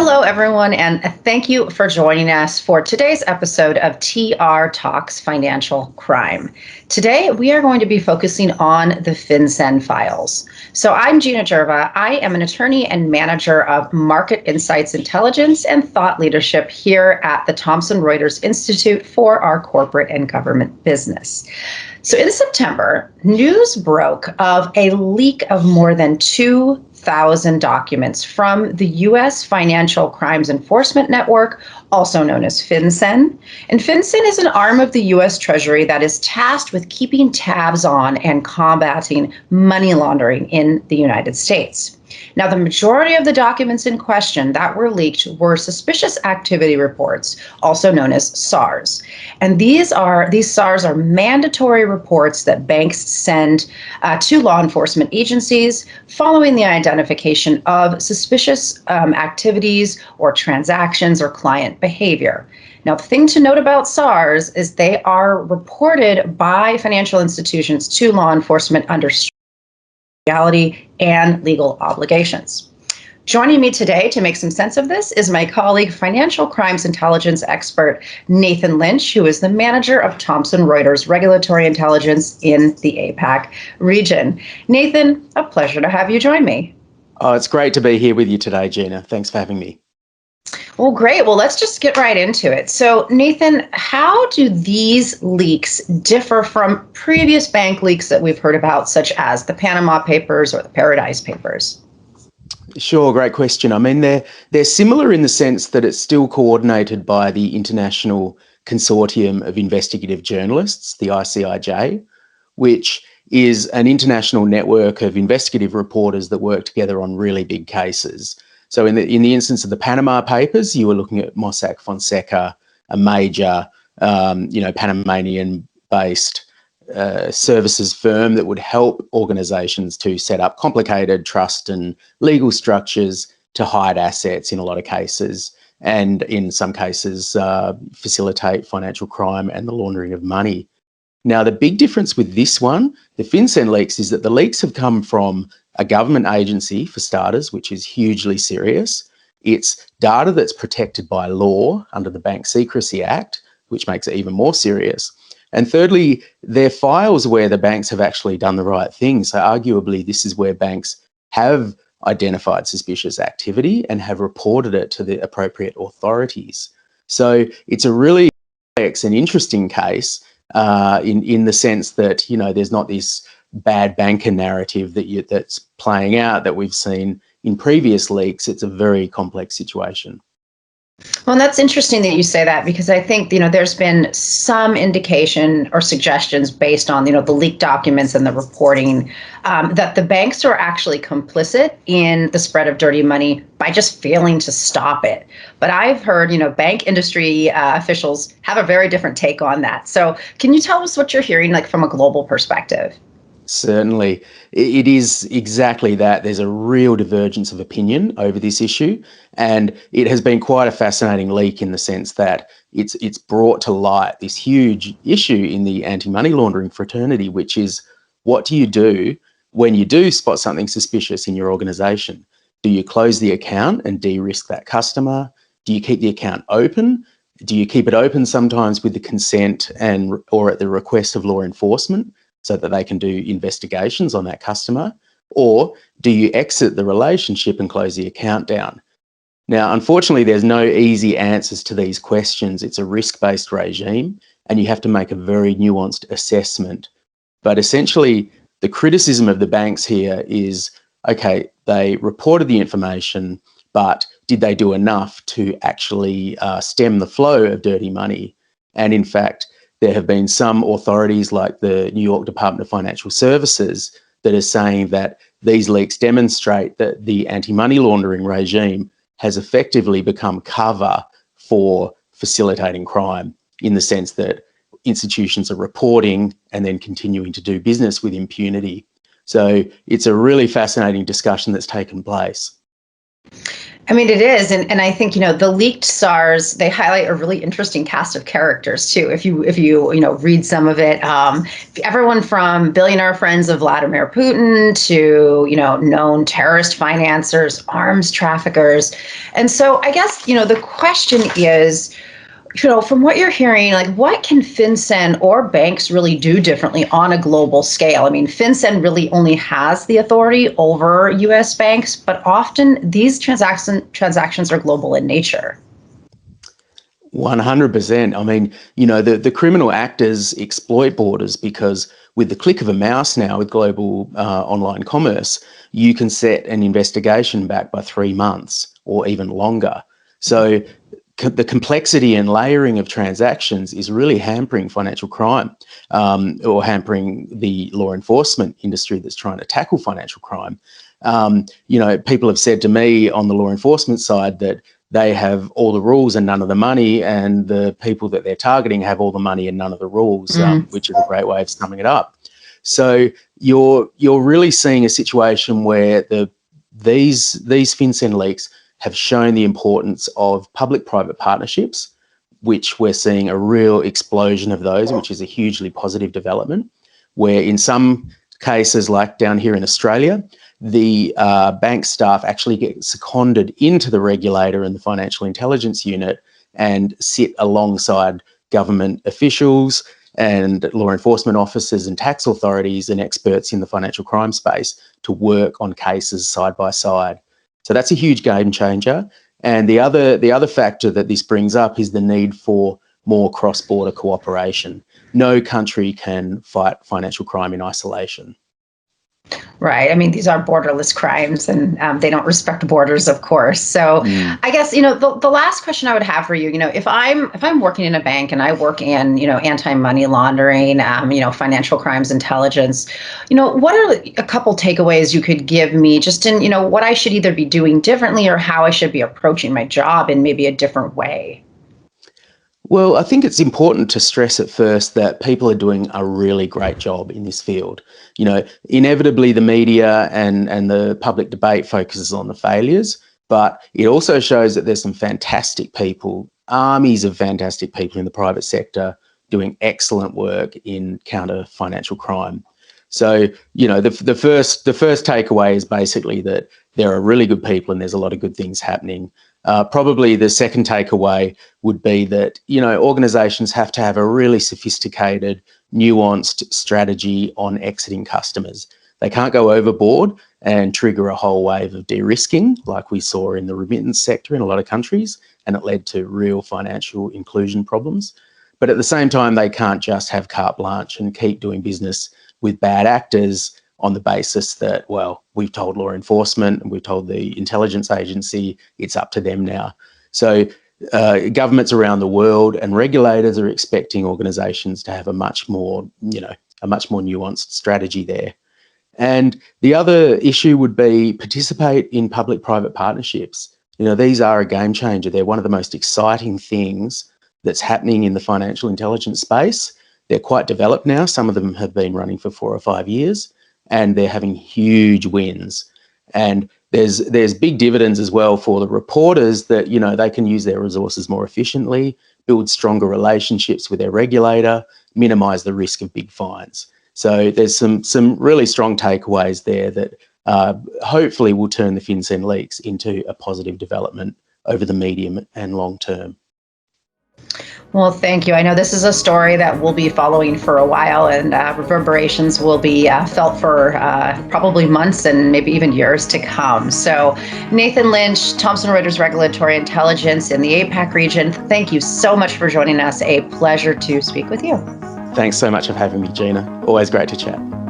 Hello, everyone, and thank you for joining us for today's episode of TR Talks Financial Crime. Today, we are going to be focusing on the FinCEN files. So I'm Gina Gerva. I am an attorney and manager of market insights intelligence and thought leadership here at the Thomson Reuters Institute for our corporate and government business. So in September, news broke of a leak of more than 2,000 documents from the U.S. Financial Crimes Enforcement Network, also known as FinCEN. And FinCEN is an arm of the U.S. Treasury that is tasked with keeping tabs on and combating money laundering in the United States. Now, the majority of the documents in question that were leaked were suspicious activity reports, also known as SARs. And these SARs are mandatory reports that banks send to law enforcement agencies following the identification of suspicious activities or transactions or client behavior. Now, the thing to note about SARs is they are reported by financial institutions to law enforcement under legality and legal obligations. Joining me today to make some sense of this is my colleague, financial crimes intelligence expert Nathan Lynch, who is the manager of Thomson Reuters Regulatory Intelligence in the APAC region. Nathan, a pleasure to have you join me. Oh, it's great to be here with you today, Gina. Thanks for having me. Well, great. Well, let's just get right into it. So, Nathan, how do these leaks differ from previous bank leaks that we've heard about, such as the Panama Papers or the Paradise Papers? Sure, great question. I mean, they're similar in the sense that it's still coordinated by the International Consortium of Investigative Journalists, the ICIJ, which is an international network of investigative reporters that work together on really big cases. So in the instance of the Panama Papers, you were looking at Mossack Fonseca, a major, Panamanian-based services firm that would help organisations to set up complicated trust and legal structures to hide assets in a lot of cases, and in some cases facilitate financial crime and the laundering of money. Now, the big difference with this one, the FinCEN leaks, is that the leaks have come from a government agency, for starters, which is hugely serious. It's data that's protected by law under the Bank Secrecy Act, which makes it even more serious. And thirdly, they're files where the banks have actually done the right thing. So arguably, this is where banks have identified suspicious activity and have reported it to the appropriate authorities. So it's a really complex and interesting case in the sense that, there's not this bad banker narrative that's playing out that we've seen in previous leaks. It's a very complex situation. Well, and that's interesting that you say that, because I think, there's been some indication or suggestions based on, the leaked documents and the reporting that the banks are actually complicit in the spread of dirty money by just failing to stop it. But I've heard, bank industry officials have a very different take on that. So can you tell us what you're hearing, from a global perspective? Certainly. It is exactly that. There's a real divergence of opinion over this issue, and it has been quite a fascinating leak in the sense that it's brought to light this huge issue in the anti-money laundering fraternity, which is, what do you do when you do spot something suspicious in your organisation? Do you close the account and de-risk that customer? Do you keep the account open? Do you keep it open sometimes with the consent or at the request of law enforcement, so that they can do investigations on that customer? Or do you exit the relationship and close the account down? Now, unfortunately, there's no easy answers to these questions. It's a risk-based regime, and you have to make a very nuanced assessment. But essentially, the criticism of the banks here is, okay, they reported the information, but did they do enough to actually stem the flow of dirty money? And in fact, there have been some authorities like the New York Department of Financial Services that are saying that these leaks demonstrate that the anti-money laundering regime has effectively become cover for facilitating crime, in the sense that institutions are reporting and then continuing to do business with impunity. So it's a really fascinating discussion that's taken place. I mean, it is, and I think the leaked SARS, they highlight a really interesting cast of characters too. If you read some of it, everyone from billionaire friends of Vladimir Putin to known terrorist financiers, arms traffickers, and so I guess the question is, from what you're hearing, like what can FinCEN or banks really do differently on a global scale? I mean, FinCEN really only has the authority over U.S. banks, but often these transactions are global in nature. 100%. I mean, the criminal actors exploit borders because with the click of a mouse now with global online commerce, you can set an investigation back by 3 months or even longer. So the complexity and layering of transactions is really hampering financial crime, or hampering the law enforcement industry that's trying to tackle financial crime. People have said to me on the law enforcement side that they have all the rules and none of the money, and the people that they're targeting have all the money and none of the rules, which is a great way of summing it up. So you're really seeing a situation where these FinCEN leaks have shown the importance of public-private partnerships, which we're seeing a real explosion of those, which is a hugely positive development, where in some cases, like down here in Australia, the bank staff actually get seconded into the regulator and the financial intelligence unit and sit alongside government officials and law enforcement officers and tax authorities and experts in the financial crime space to work on cases side by side. So that's a huge game changer. And the other factor that this brings up is the need for more cross-border cooperation. No country can fight financial crime in isolation. Right. I mean, these are borderless crimes, and they don't respect borders, of course. So, I guess the last question I would have for you, if I'm working in a bank and I work in anti-money laundering, financial crimes intelligence, what are a couple takeaways you could give me just in what I should either be doing differently or how I should be approaching my job in maybe a different way? Well, I think it's important to stress at first that people are doing a really great job in this field. Inevitably the media and the public debate focuses on the failures, but it also shows that there's some fantastic people, armies of fantastic people in the private sector doing excellent work in counter financial crime. So, the first takeaway is basically that there are really good people and there's a lot of good things happening. Probably the second takeaway would be that, organizations have to have a really sophisticated, nuanced strategy on exiting customers. They can't go overboard and trigger a whole wave of de-risking like we saw in the remittance sector in a lot of countries, and it led to real financial inclusion problems. But at the same time, they can't just have carte blanche and keep doing business with bad actors on the basis that, well, we've told law enforcement and we've told the intelligence agency, it's up to them now. So governments around the world and regulators are expecting organisations to have a much more nuanced strategy there. And the other issue would be participate in public-private partnerships. These are a game changer. They're one of the most exciting things that's happening in the financial intelligence space. They're quite developed now. Some of them have been running for 4 or 5 years, and they're having huge wins. And there's big dividends as well for the reporters that, they can use their resources more efficiently, build stronger relationships with their regulator, minimise the risk of big fines. So there's some really strong takeaways there that hopefully will turn the FinCEN leaks into a positive development over the medium and long term. Well, thank you. I know this is a story that we'll be following for a while, and reverberations will be felt for probably months and maybe even years to come. So, Nathan Lynch, Thomson Reuters Regulatory Intelligence in the APAC region, thank you so much for joining us. A pleasure to speak with you. Thanks so much for having me, Gina. Always great to chat.